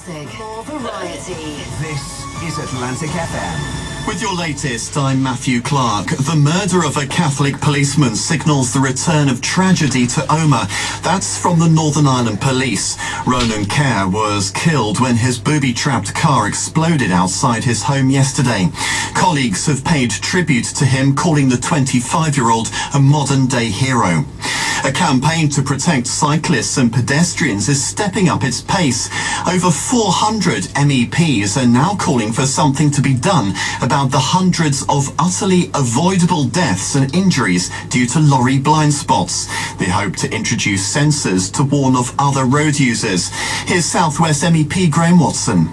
music, more variety. This is Atlantic FM. With your latest, I'm Matthew Clark. The murder of a Catholic policeman signals the return of tragedy to Omagh. That's from the Northern Ireland Police. Ronan Kerr was killed when his booby-trapped car exploded outside his home yesterday. Colleagues have paid tribute to him, calling the 25-year-old a modern-day hero. A campaign to protect cyclists and pedestrians is stepping up its pace. Over 400 MEPs are now calling for something to be done about the hundreds of utterly avoidable deaths and injuries due to lorry blind spots. They hope to introduce sensors to warn of other road users. Here's South West MEP Graham Watson.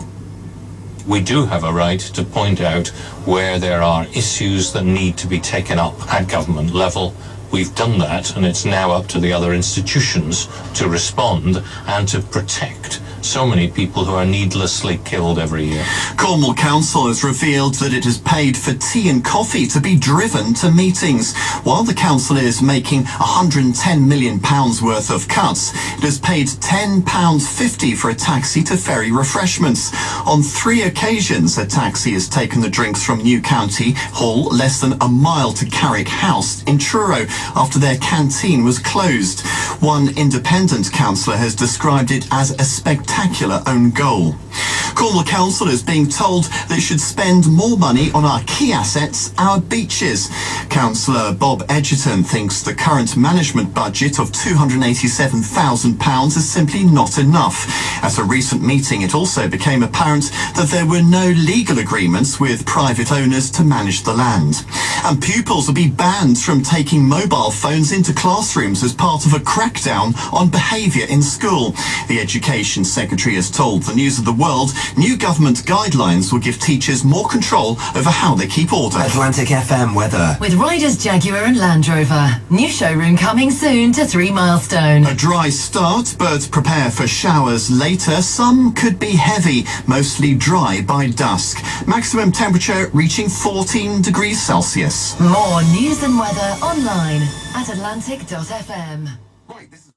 We do have a right to point out where there are issues that need to be taken up at government level. We've done that, and it's now up to the other institutions to respond and to protect so many people who are needlessly killed every year. Cornwall Council has revealed that it has paid for tea and coffee to be driven to meetings. While the council is making £110 million worth of cuts, it has paid £10.50 for a taxi to ferry refreshments. On 3 occasions, a taxi has taken the drinks from New County Hall, less than a mile to Carrick House in Truro, after their canteen was closed. One independent councillor has described it as a spectacular own goal. Cornwall Council is being told that it should spend more money on our key assets, our beaches. Councillor Bob Edgerton thinks the current management budget of £287,000 is simply not enough. At a recent meeting, it also became apparent that there were no legal agreements with private owners to manage the land. And pupils will be banned from taking mobile phones into classrooms as part of a crackdown on behaviour in school. The Education Secretary has told the News of the World new government guidelines will give teachers more control over how they keep order. Atlantic FM weather. With Riders Jaguar and Land Rover. New showroom coming soon to 3 Milestone. A dry start, but prepare for showers later. Some could be heavy, mostly dry by dusk. Maximum temperature reaching 14 degrees Celsius. More news and weather online at atlantic.fm. Right, this is